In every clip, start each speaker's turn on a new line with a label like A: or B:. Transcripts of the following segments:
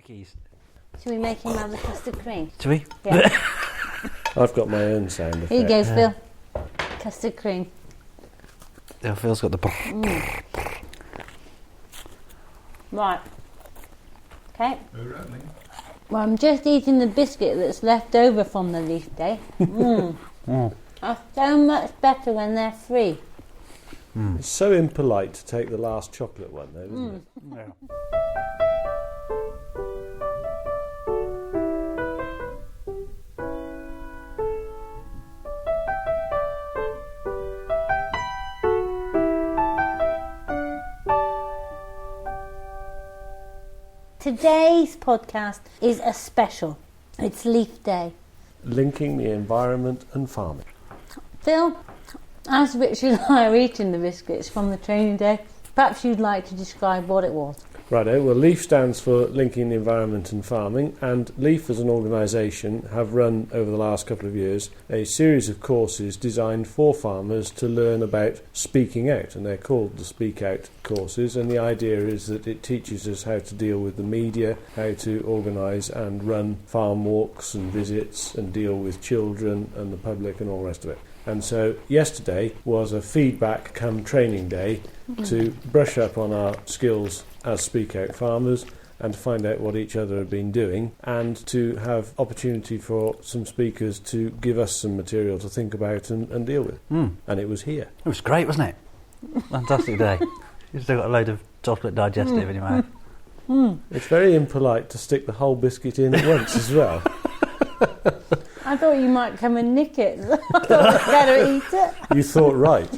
A: Keys.
B: Should we make him have the custard cream?
A: Should we?
B: Yeah.
C: I've got my own sound effect.
B: Here you go, Phil. Custard cream.
A: Yeah, Phil's got the...
B: Right. Okay. Well, I'm just eating the biscuit that's left over from the leaf day. That's so much better when they're free.
C: It's so impolite to take the last chocolate one, though, isn't it?
A: Yeah.
B: Today's podcast is a special. It's Leaf Day.
C: Linking the environment and farming.
B: Phil, as Richard and I are eating the biscuits from the training day, perhaps you'd like to describe what it was.
C: Righto, well, LEAF stands for Linking the Environment and Farming, and LEAF as an organisation have run over the last couple of years a series of courses designed for farmers to learn about speaking out, and they're called the Speak Out courses, and the idea is that it teaches us how to deal with the media, how to organise and run farm walks and visits and deal with children and the public and all the rest of it. And so yesterday was a feedback come training day to brush up on our skills as Speak Out farmers and to find out what each other have been doing and to have opportunity for some speakers to give us some material to think about and deal with. And it was here.
A: It was great, wasn't it? Fantastic day. You've still got a load of chocolate digestive in your mouth.
C: It's very impolite to stick the whole biscuit in at once as well.
B: I thought you might come and nick it. I thought I'd better eat it.
C: You thought right.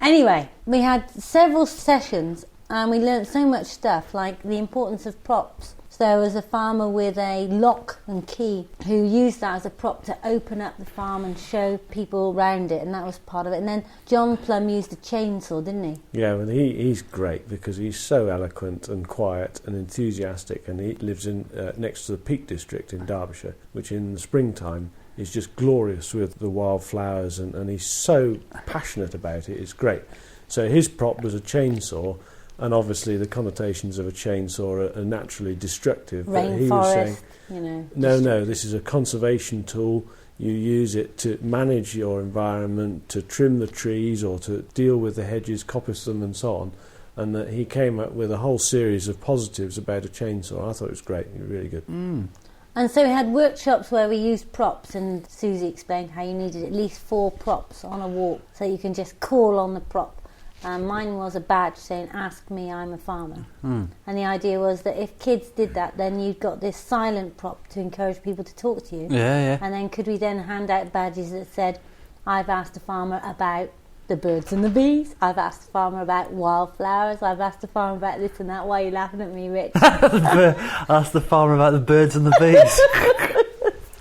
B: Anyway, we had several sessions and we learnt so much stuff, like the importance of props. So there was a farmer with a lock and key who used that as a prop to open up the farm and show people around it, and that was part of it. And then John Plum used a chainsaw, didn't he?
C: Yeah, well, he's great because he's so eloquent and quiet and enthusiastic, and he lives in next to the Peak District in Derbyshire, which in the springtime is just glorious with the wildflowers, and he's so passionate about it. It's great. So his prop was a chainsaw, and obviously the connotations of a chainsaw are naturally destructive.
B: Rainforest,
C: but he was saying,
B: you know.
C: No, this is a conservation tool. You use it to manage your environment, to trim the trees or to deal with the hedges, coppice them and so on. And that he came up with a whole series of positives about a chainsaw. I thought it was great, really good.
B: And so we had workshops where we used props, and Susie explained how you needed at least 4 props on a walk so you can just call on the prop. Mine was a badge saying, "Ask me, I'm a farmer." And the idea was that if kids did that, then you've got this silent prop to encourage people to talk to you.
A: Yeah.
B: And then could we then hand out badges that said, "I've asked a farmer about the birds and the bees. I've asked a farmer about wildflowers. I've asked a farmer about this and that." Why are you laughing at me, Rich?
A: Ask the farmer about the birds and the bees.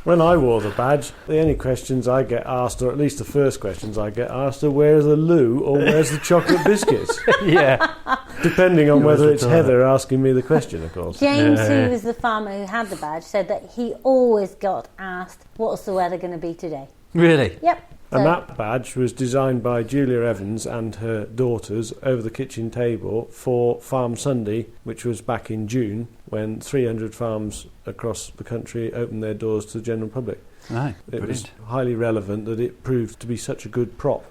C: When I wore the badge, the only questions I get asked, or at least the first questions I get asked, are where's the loo or where's the chocolate biscuits?
A: Yeah.
C: Depending on whether it's Heather asking me the question, of course.
B: James, who was the farmer who had the badge, said that he always got asked, "What's the weather going to be today?"
A: Really?
B: Yep.
C: And that badge was designed by Julia Evans and her daughters over the kitchen table for Farm Sunday, which was back in June, when 300 farms across the country opened their doors to the general public.
A: Right,
C: It was
A: brilliant.
C: highly relevant that it proved to be such a good prop.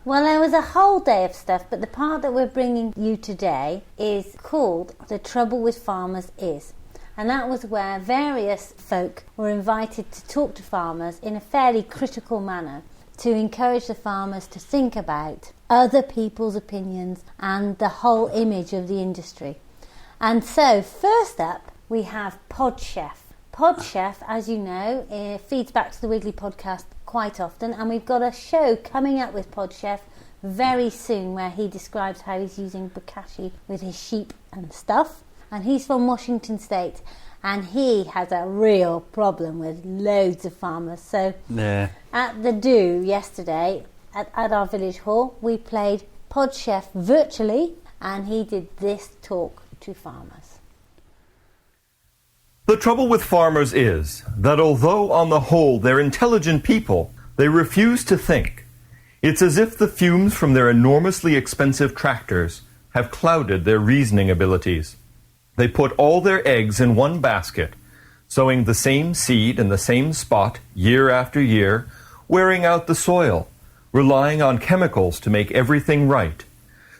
B: Well, there was a whole day of stuff, but the part that we're bringing you today is called "The Trouble with Farmers Is." And that was where various folk were invited to talk to farmers in a fairly critical manner, to encourage the farmers to think about other people's opinions and the whole image of the industry. And so, first up, we have Podchef. Podchef, as you know, feeds back to the Wiggly Podcast quite often, and we've got a show coming up with Podchef very soon where he describes how he's using bokashi with his sheep and stuff. And he's from Washington State, and he has a real problem with loads of farmers. So at the Do yesterday at our village hall, we played Podchef virtually, and he did this talk to farmers.
D: The trouble with farmers is that although on the whole they're intelligent people, they refuse to think. It's as if the fumes from their enormously expensive tractors have clouded their reasoning abilities. They put all their eggs in one basket, sowing the same seed in the same spot year after year, wearing out the soil, relying on chemicals to make everything right,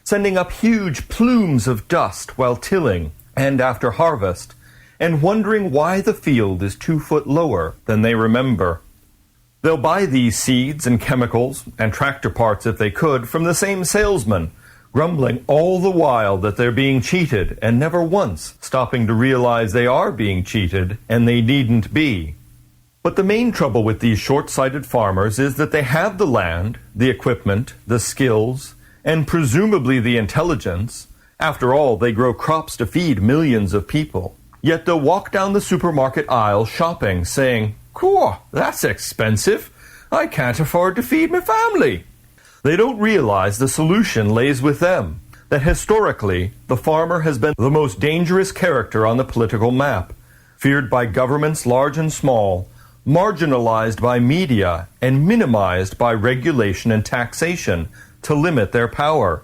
D: sending up huge plumes of dust while tilling and after harvest, and wondering why the field is 2 foot lower than they remember. They'll buy these seeds and chemicals and tractor parts if they could from the same salesman, grumbling all the while that they're being cheated and never once stopping to realize they are being cheated and they needn't be. But the main trouble with these short-sighted farmers is that they have the land, the equipment, the skills, and presumably the intelligence. After all, they grow crops to feed millions of people. Yet they'll walk down the supermarket aisle shopping, saying, "Cool, that's expensive. I can't afford to feed my family." They don't realize the solution lays with them, that historically, the farmer has been the most dangerous character on the political map, feared by governments large and small, marginalized by media, and minimized by regulation and taxation to limit their power.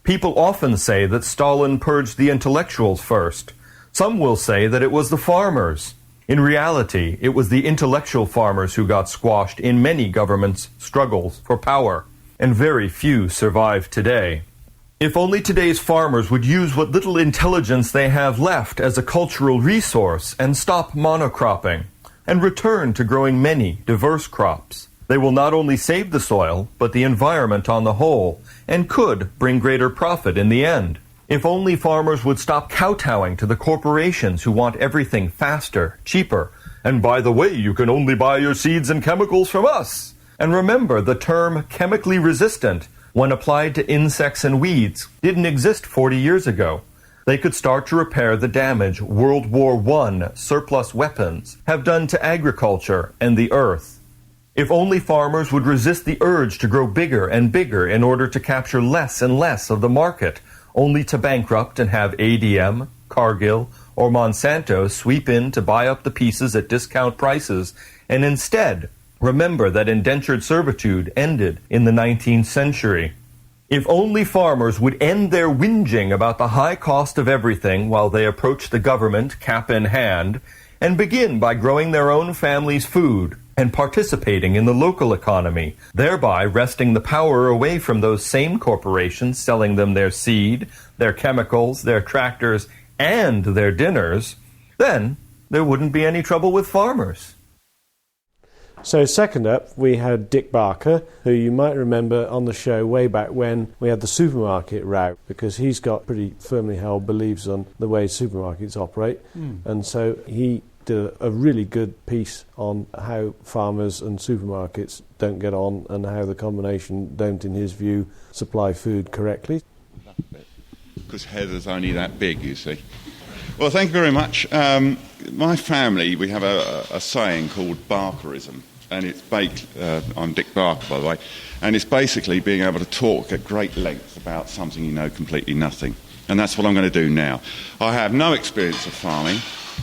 D: People often say that Stalin purged the intellectuals first. Some will say that it was the farmers. In reality, it was the intellectual farmers who got squashed in many governments' struggles for power, and very few survive today. If only today's farmers would use what little intelligence they have left as a cultural resource and stop monocropping, and return to growing many diverse crops. They will not only save the soil, but the environment on the whole, and could bring greater profit in the end. If only farmers would stop kowtowing to the corporations who want everything faster, cheaper, and by the way, you can only buy your seeds and chemicals from us. And remember, the term chemically resistant, when applied to insects and weeds, didn't exist 40 years ago. They could start to repair the damage World War I surplus weapons have done to agriculture and the earth. If only farmers would resist the urge to grow bigger and bigger in order to capture less and less of the market, only to bankrupt and have ADM, Cargill, or Monsanto sweep in to buy up the pieces at discount prices, and instead remember that indentured servitude ended in the 19th century. If only farmers would end their whinging about the high cost of everything while they approach the government cap in hand, and begin by growing their own family's food and participating in the local economy, thereby wresting the power away from those same corporations selling them their seed, their chemicals, their tractors, and their dinners, then there wouldn't be any trouble with farmers.
C: So second up, we had Dick Barker, who you might remember on the show way back when we had the supermarket row, because he's got pretty firmly held beliefs on the way supermarkets operate. And so he did a really good piece on how farmers and supermarkets don't get on and how the combination don't, in his view, supply food correctly.
E: Because Heather's only that big, you see. Well, thank you very much. My family, we have a saying called Barkerism. And it's I'm Dick Barker, by the way, and it's basically being able to talk at great length about something you know completely nothing. And that's what I'm going to do now. I have no experience of farming.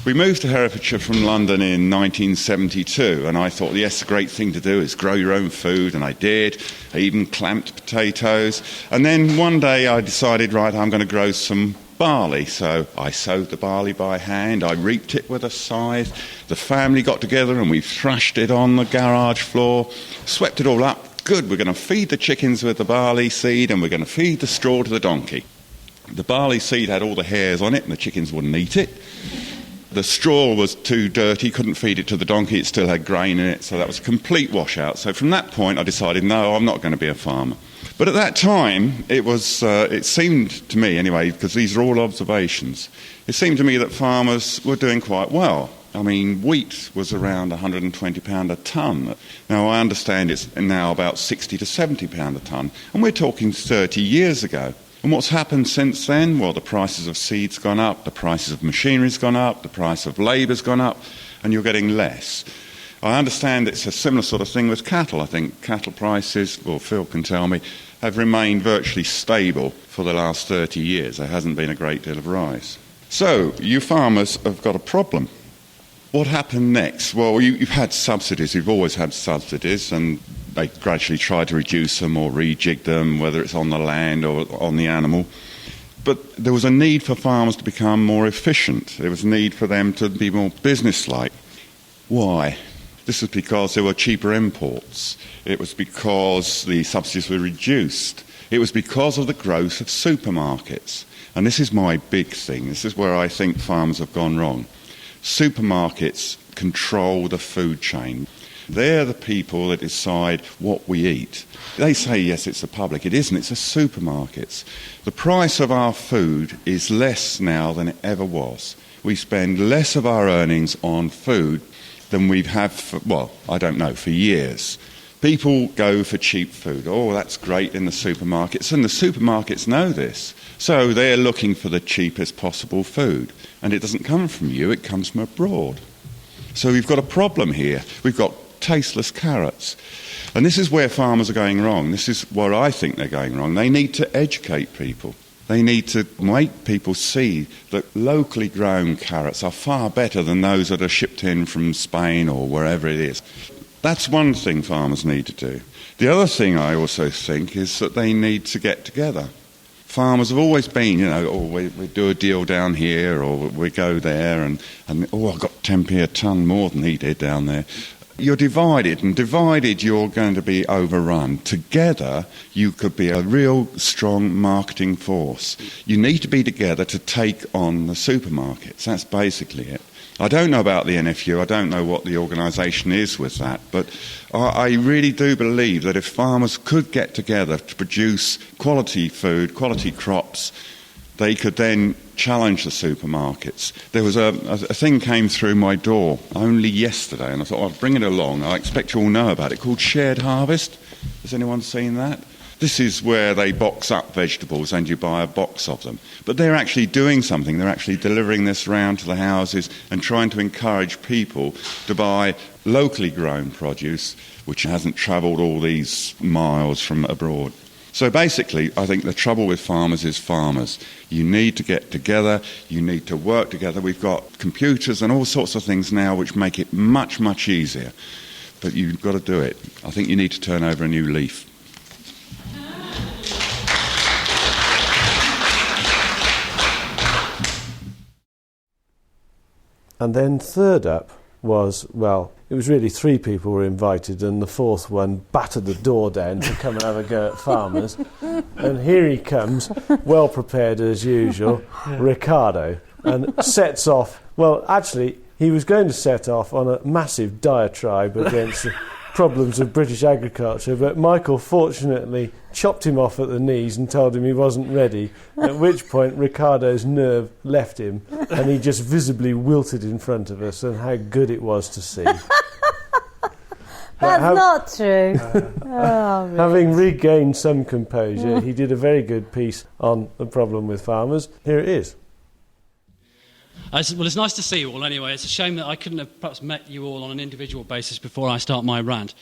E: We moved to Herefordshire from London in 1972, and I thought, yes, the great thing to do is grow your own food, and I did. I even clamped potatoes. And then one day I decided, right, I'm going to grow some barley. So I sowed the barley by hand, I reaped it with a scythe, the family got together and we thrashed it on the garage floor, swept it all up. Good, we're going to feed the chickens with the barley seed and we're going to feed the straw to the donkey. The barley seed had all the hairs on it and the chickens wouldn't eat it. The straw was too dirty, couldn't feed it to the donkey, it still had grain in it, so that was a complete washout. So from that point I decided, no, I'm not going to be a farmer. But at that time, it seemed to me, anyway, because these are all observations, it seemed to me that farmers were doing quite well. I mean, wheat was around £120 a tonne. Now, I understand it's now about £60 to £70 a tonne, and we're talking 30 years ago. And what's happened since then? Well, the prices of seed's gone up, the prices of machinery's gone up, the price of labour's gone up, and you're getting less. I understand it's a similar sort of thing with cattle. I think cattle prices, well, Phil can tell me, have remained virtually stable for the last 30 years. There hasn't been a great deal of rise. So, you farmers have got a problem. What happened next? Well, you've had subsidies. You've always had subsidies, and they gradually try to reduce them or rejig them, whether it's on the land or on the animal. But there was a need for farmers to become more efficient. There was a need for them to be more businesslike. Why? This was because there were cheaper imports. It was because the subsidies were reduced. It was because of the growth of supermarkets. And this is my big thing. This is where I think farmers have gone wrong. Supermarkets control the food chain. They're the people that decide what we eat. They say, yes, it's the public. It isn't. It's the supermarkets. The price of our food is less now than it ever was. We spend less of our earnings on food than we've had for, for years. People go for cheap food. Oh, that's great in the supermarkets. And the supermarkets know this. So they're looking for the cheapest possible food. And it doesn't come from you, it comes from abroad. So we've got a problem here. We've got tasteless carrots. And this is where farmers are going wrong. This is where I think they're going wrong. They need to educate people. They need to make people see that locally grown carrots are far better than those that are shipped in from Spain or wherever it is. That's one thing farmers need to do. The other thing I also think is that they need to get together. Farmers have always been, we do a deal down here or we go there and I've got 10p a tonne more than he did down there. You're divided, and divided you're going to be overrun. Together, you could be a real strong marketing force. You need to be together to take on the supermarkets. That's basically it. I don't know about the NFU. I don't know what the organisation is with that. But I really do believe that if farmers could get together to produce quality food, quality crops, they could then challenge the supermarkets. There was a thing came through my door only yesterday, and I thought, I'll bring it along. I expect you all know about it, called Shared Harvest. Has anyone seen that? This is where they box up vegetables and you buy a box of them. But they're actually doing something. They're actually delivering this round to the houses and trying to encourage people to buy locally grown produce, which hasn't travelled all these miles from abroad. So basically, I think the trouble with farmers is farmers. You need to get together, you need to work together. We've got computers and all sorts of things now which make it much, much easier. But you've got to do it. I think you need to turn over a new leaf.
C: And then third up was, it was really 3 people were invited and the 4th one battered the door down to come and have a go at farmers. And here he comes, well prepared as usual, Ricardo, and sets off. Well, actually, he was going to set off on a massive diatribe against the problems of British agriculture, but Michael fortunately chopped him off at the knees and told him he wasn't ready, at which point Ricardo's nerve left him and he just visibly wilted in front of us, and how good it was to see.
B: That's not true.
C: Having regained some composure, he did a very good piece on the problem with farmers. Here it is.
F: Well, it's nice to see you all anyway. It's a shame that I couldn't have perhaps met you all on an individual basis before I start my rant.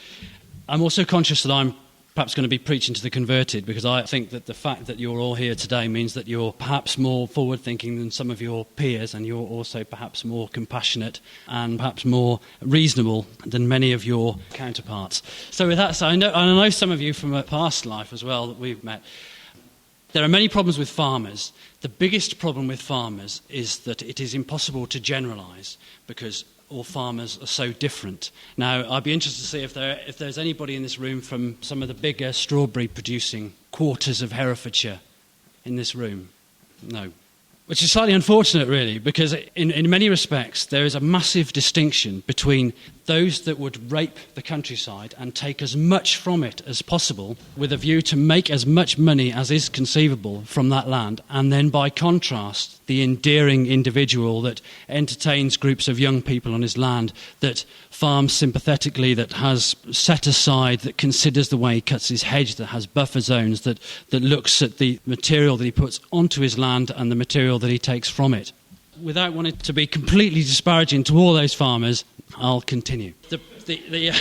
F: I'm also conscious that I'm perhaps going to be preaching to the converted, because I think that the fact that you're all here today means that you're perhaps more forward-thinking than some of your peers, and you're also perhaps more compassionate and perhaps more reasonable than many of your counterparts. So with that, I know some of you from a past life as well that we've met. There are many problems with farmers. The biggest problem with farmers is that it is impossible to generalise because all farmers are so different. Now, I'd be interested to see if there's anybody in this room from some of the bigger strawberry-producing quarters of Herefordshire in this room. No. Which is slightly unfortunate, really, because in many respects there is a massive distinction between those that would rape the countryside and take as much from it as possible with a view to make as much money as is conceivable from that land, and then by contrast the endearing individual that entertains groups of young people on his land, that farms sympathetically, that has set aside, that considers the way he cuts his hedge, that has buffer zones, that looks at the material that he puts onto his land and the material that he takes from it. Without wanting to be completely disparaging to all those farmers, I'll continue. The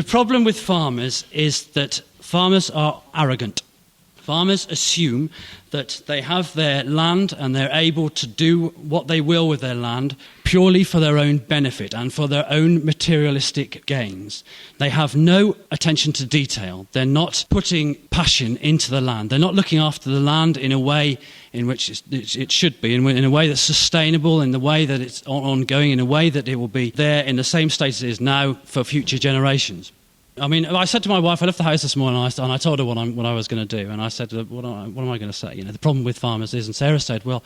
F: problem with farmers is that farmers are arrogant. Farmers assume that they have their land and they're able to do what they will with their land purely for their own benefit and for their own materialistic gains. They have no attention to detail. They're not putting passion into the land. They're not looking after the land in a way in which it should be, in a way that's sustainable, in the way that it's ongoing, in a way that it will be there in the same state as it is now for future generations. I mean, I said to my wife, I left the house this morning and I told her what I was going to do. And I said, what am I going to say? The problem with farmers is, and Sarah said, well,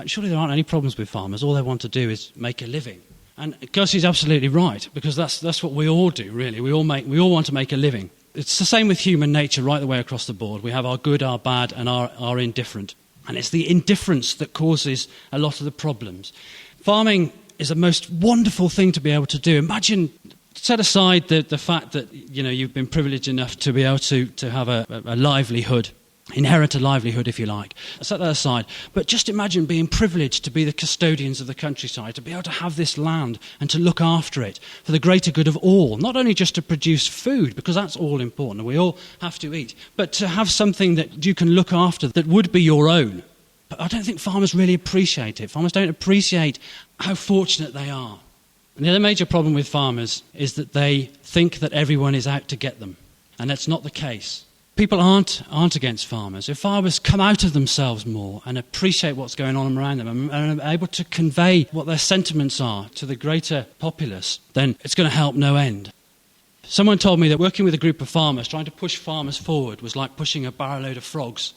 F: surely there aren't any problems with farmers. All they want to do is make a living. And she's absolutely right, because that's what we all do, really. We all want to make a living. It's the same with human nature right the way across the board. We have our good, our bad, and our indifferent. And it's the indifference that causes a lot of the problems. Farming is a most wonderful thing to be able to do. Imagine... Set aside the fact that you've been privileged enough to be able to have a livelihood, inherit a livelihood if you like. Set that aside. But just imagine being privileged to be the custodians of the countryside, to be able to have this land and to look after it for the greater good of all. Not only just to produce food, because that's all important and we all have to eat, but to have something that you can look after that would be your own. But I don't think farmers really appreciate it. Farmers don't appreciate how fortunate they are. And the other major problem with farmers is that they think that everyone is out to get them. And that's not the case. People aren't against farmers. If farmers come out of themselves more and appreciate what's going on around them and are able to convey what their sentiments are to the greater populace, then it's going to help no end. Someone told me that working with a group of farmers, trying to push farmers forward, was like pushing a barrow load of frogs.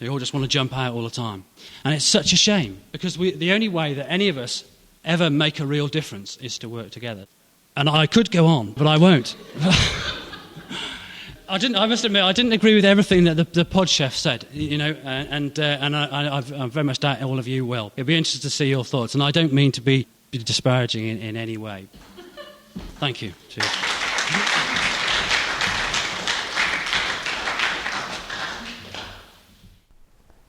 F: They all just want to jump out all the time. And it's such a shame, because the only way that any of us ever make a real difference is to work together. And I could go on, but I won't. I must admit, I didn't agree with everything that the pod chef said, and I very much doubt all of you will. It'd be interesting to see your thoughts, and I don't mean to be disparaging in any way. Thank you. Cheers.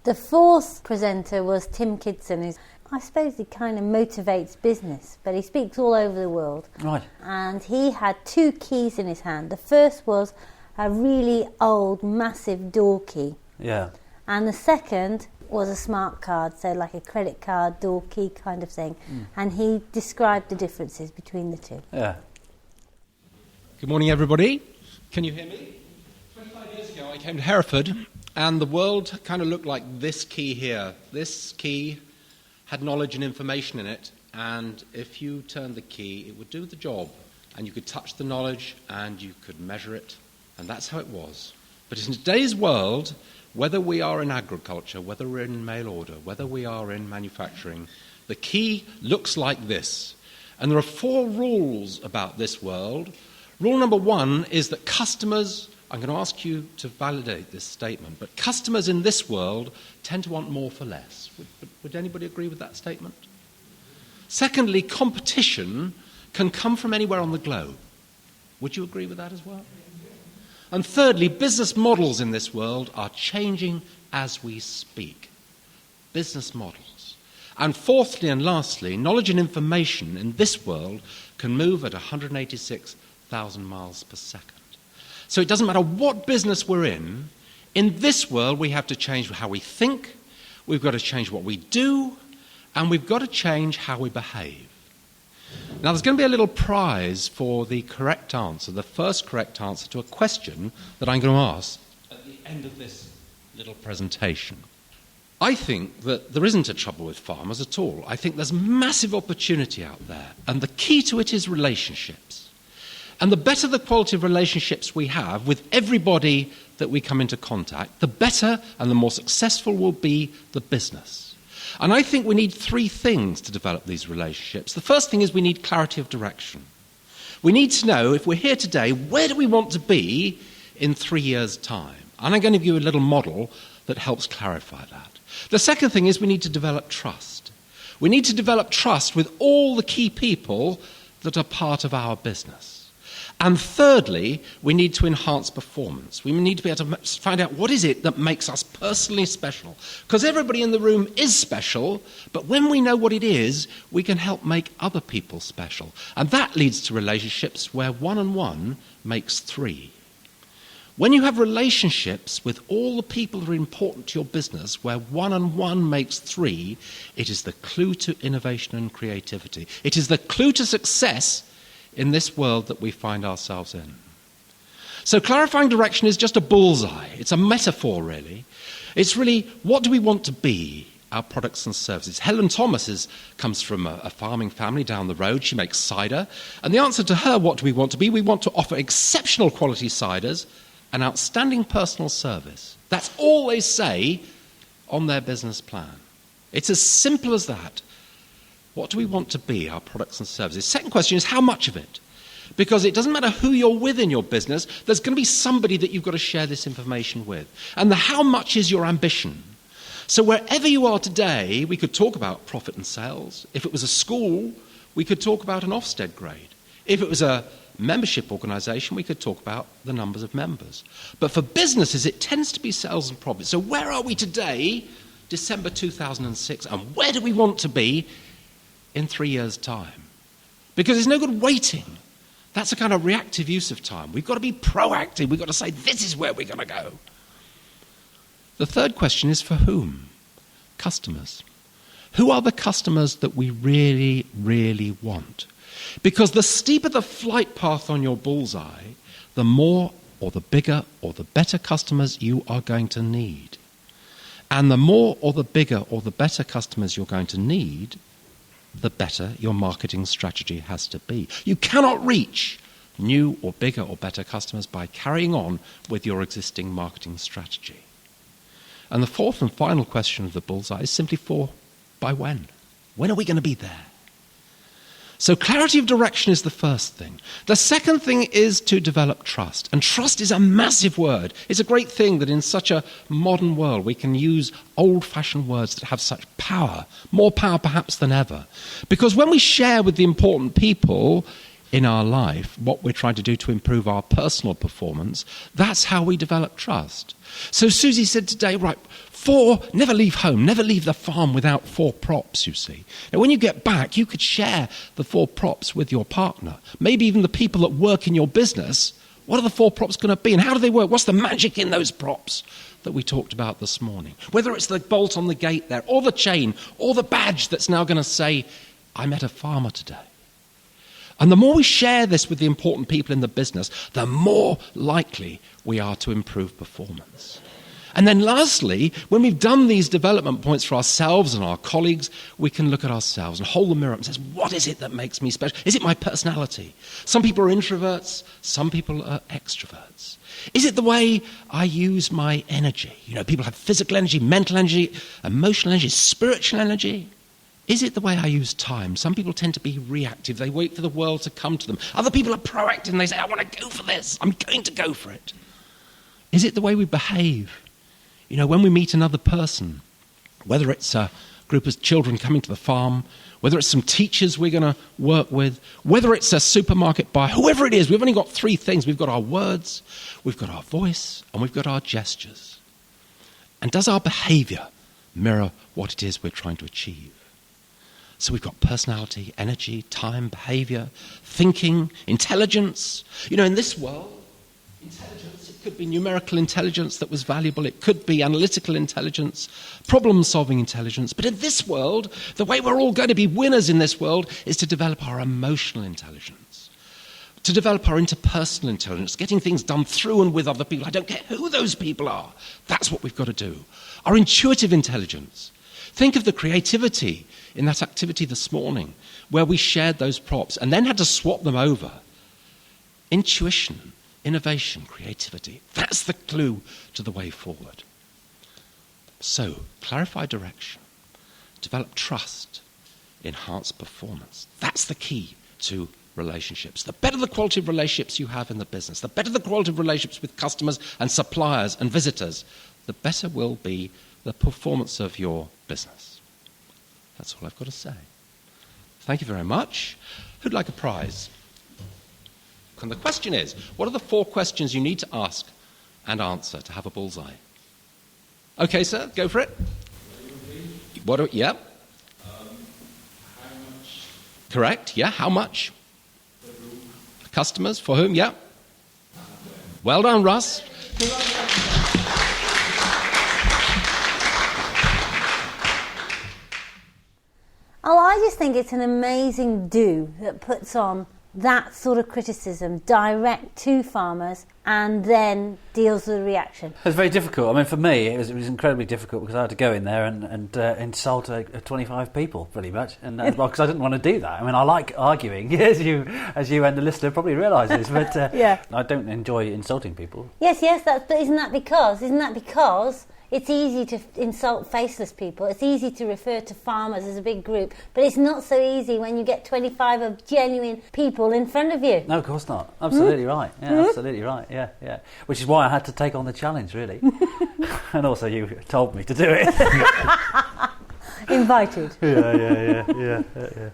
B: The fourth presenter was Tim Kidson, who's, I suppose, he kind of motivates business, but he speaks all over the world.
A: Right.
B: And he had two keys in his hand. The first was a really old, massive door key.
A: Yeah.
B: And the second was a smart card, so like a credit card, door key kind of thing. And he described the differences between the two.
A: Yeah.
G: Good morning, everybody. Can you hear me? 25 years ago, I came to Hereford, and the world kind of looked like this key here. This key had knowledge and information in it, and if you turned the key, it would do the job. And you could touch the knowledge, and you could measure it, and that's how it was. But in today's world, whether we are in agriculture, whether we're in mail order, whether we are in manufacturing, the key looks like this. And there are 4 rules about this world. Rule number 1 is that customers, I'm going to ask you to validate this statement, but customers in this world tend to want more for less. Would anybody agree with that statement? Secondly, competition can come from anywhere on the globe. Would you agree with that as well? And thirdly, business models in this world are changing as we speak. Business models. And fourthly and lastly, knowledge and information in this world can move at 186,000 miles per second. So it doesn't matter what business we're in this world we have to change how we think, we've got to change what we do, and we've got to change how we behave. Now, there's going to be a little prize for the correct answer, the first correct answer to a question that I'm going to ask at the end of this little presentation. I think that there isn't a trouble with farmers at all. I think there's massive opportunity out there, and the key to it is relationships. And the better the quality of relationships we have with everybody that we come into contact, the better and the more successful will be the business. And I think we need 3 things to develop these relationships. The first thing is we need clarity of direction. We need to know, if we're here today, where do we want to be in 3 years' time? And I'm going to give you a little model that helps clarify that. The second thing is we need to develop trust. We need to develop trust with all the key people that are part of our business. And thirdly, we need to enhance performance. We need to be able to find out what is it that makes us personally special. Because everybody in the room is special, but when we know what it is, we can help make other people special. And that leads to relationships where 1 and 1 makes 3. When you have relationships with all the people that are important to your business, where 1 and 1 makes 3, it is the clue to innovation and creativity. It is the clue to success in this world that we find ourselves in. So clarifying direction is just a bullseye. It's a metaphor, really. It's really, what do we want to be, our products and services? Helen Thomas comes from a farming family down the road. She makes cider. And the answer to her, what do we want to be? We want to offer exceptional quality ciders and outstanding personal service. That's all they say on their business plan. It's as simple as that. What do we want to be, our products and services? Second question is, how much of it? Because it doesn't matter who you're with in your business, there's going to be somebody that you've got to share this information with. And the how much is your ambition. So wherever you are today, we could talk about profit and sales. If it was a school, we could talk about an Ofsted grade. If it was a membership organisation, we could talk about the numbers of members. But for businesses, it tends to be sales and profit. So where are we today, December 2006, and where do we want to be in 3 years' time? Because there's no good waiting. That's a kind of reactive use of time. We've got to be proactive. We've got to say, this is where we're going to go. The third question is, for whom? Customers. Who are the customers that we really, really want? Because the steeper the flight path on your bullseye, the more or the bigger or the better customers you are going to need. And the more or the bigger or the better customers you're going to need, the better your marketing strategy has to be. You cannot reach new or bigger or better customers by carrying on with your existing marketing strategy. And the fourth and final question of the bullseye is simply by when? When are we going to be there? So clarity of direction is the first thing. The second thing is to develop trust. And trust is a massive word. It's a great thing that in such a modern world we can use old-fashioned words that have such power, more power perhaps than ever. Because when we share with the important people in our life what we're trying to do to improve our personal performance, that's how we develop trust. So Susie said today, right, never leave home, never leave the farm without 4 props, you see. Now, when you get back, you could share the 4 props with your partner, maybe even the people that work in your business. What are the 4 props going to be, and how do they work? What's the magic in those props that we talked about this morning? Whether it's the bolt on the gate there, or the chain, or the badge that's now going to say, I met a farmer today. And the more we share this with the important people in the business, the more likely we are to improve performance. And then lastly, when we've done these development points for ourselves and our colleagues, we can look at ourselves and hold the mirror up and say, what is it that makes me special? Is it my personality? Some people are introverts, some people are extroverts. Is it the way I use my energy? You know, people have physical energy, mental energy, emotional energy, spiritual energy. Is it the way I use time? Some people tend to be reactive. They wait for the world to come to them. Other people are proactive and they say, I want to go for this. I'm going to go for it. Is it the way we behave? You know, when we meet another person, whether it's a group of children coming to the farm, whether it's some teachers we're going to work with, whether it's a supermarket buyer, whoever it is, we've only got 3 things. We've got our words, we've got our voice, and we've got our gestures. And does our behavior mirror what it is we're trying to achieve? So we've got personality, energy, time, behavior, thinking, intelligence. You know, in this world, intelligence, it could be numerical intelligence that was valuable. It could be analytical intelligence, problem-solving intelligence. But in this world, the way we're all going to be winners in this world is to develop our emotional intelligence, to develop our interpersonal intelligence, getting things done through and with other people. I don't care who those people are. That's what we've got to do. Our intuitive intelligence. Think of the creativity in that activity this morning where we shared those props and then had to swap them over. Intuition, innovation, creativity. That's the clue to the way forward. So, clarify direction, develop trust, enhance performance. That's the key to relationships. The better the quality of relationships you have in the business, the better the quality of relationships with customers and suppliers and visitors, the better will be the performance of your business. That's all I've got to say. Thank you very much. Who'd like a prize? And the question is, what are the 4 questions you need to ask and answer to have a bullseye? Okay, sir, go for it. Yep.
H: How much?
G: Correct, yeah, how much? Customers, for whom, yeah. Well done, Russ.
B: Oh, I just think it's an amazing do that puts on that sort of criticism direct to farmers and then deals with the reaction.
A: It's very difficult. I mean, for me, it was incredibly difficult because I had to go in there and insult 25 people, pretty much, and because I didn't want to do that. I mean, I like arguing, as you and the listener probably realises, but
B: yeah.
A: I don't enjoy insulting people.
B: Yes, but isn't that because it's easy to insult faceless people. It's easy to refer to farmers as a big group, but it's not so easy when you get 25 of genuine people in front of you.
A: No, of course not. Absolutely right. Yeah, absolutely right. Yeah. Which is why I had to take on the challenge, really. And also, you told me to do it.
B: Invited.
A: Yeah.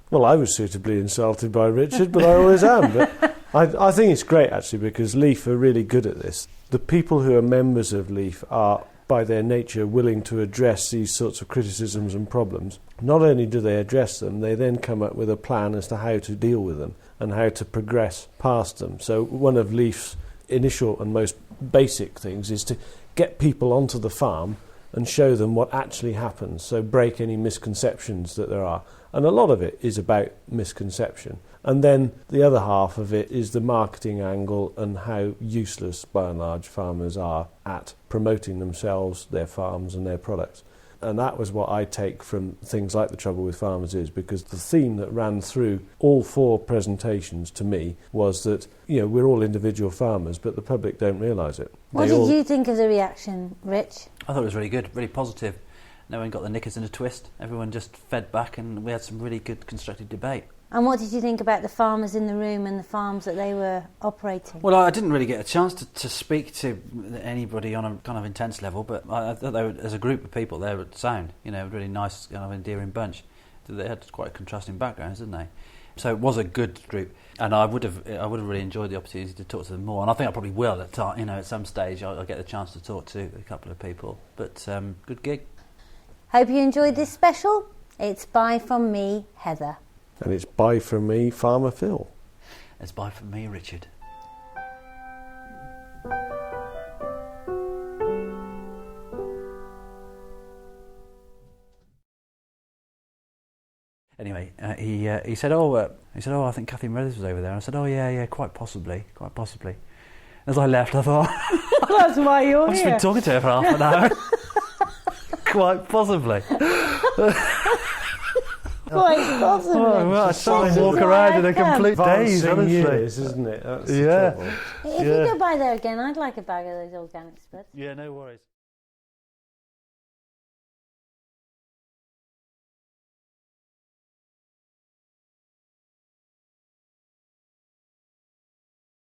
C: Well, I was suitably insulted by Richard, but I always am. But I think it's great, actually, because Leaf are really good at this. The people who are members of Leaf are, by their nature, willing to address these sorts of criticisms and problems. Not only do they address them, they then come up with a plan as to how to deal with them and how to progress past them. So one of Leaf's initial and most basic things is to get people onto the farm and show them what actually happens, so break any misconceptions that there are. And a lot of it is about misconception. And then the other half of it is the marketing angle and how useless, by and large, farmers are at promoting themselves, their farms and their products. And that was what I take from things like The Trouble with Farmers Is, because the theme that ran through all 4 presentations to me was that, we're all individual farmers, but the public don't realise it.
B: What did you think of the reaction, Rich?
A: I thought it was really good, really positive. No one got the knickers in a twist. Everyone just fed back and we had some really good constructive debate.
B: And what did you think about the farmers in the room and the farms that they were operating?
A: Well, I didn't really get a chance to speak to anybody on a kind of intense level, but I thought they were, as a group of people, they were sound, a really nice, kind of endearing bunch. They had quite contrasting backgrounds, didn't they? So it was a good group, and I would have really enjoyed the opportunity to talk to them more. And I think I probably will at some stage. I'll get the chance to talk to a couple of people. But good gig.
B: Hope you enjoyed this special. It's bye from me, Heather.
C: And it's bye from me, Farmer Phil.
A: It's bye from me, Richard. Anyway, he said, I think Kathy Meredith was over there. And I said, oh yeah, quite possibly. As I left, I thought,
B: that's why you're
A: I've just
B: here.
A: been talking to her for half an hour. Quite possibly.
B: Quite possibly.
A: Well, I sort of walk around in a complete daze, honestly.
C: Years, isn't it? That's the trouble.
B: If you go by there again, I'd like a bag of those organic spreads.
A: Yeah, no worries.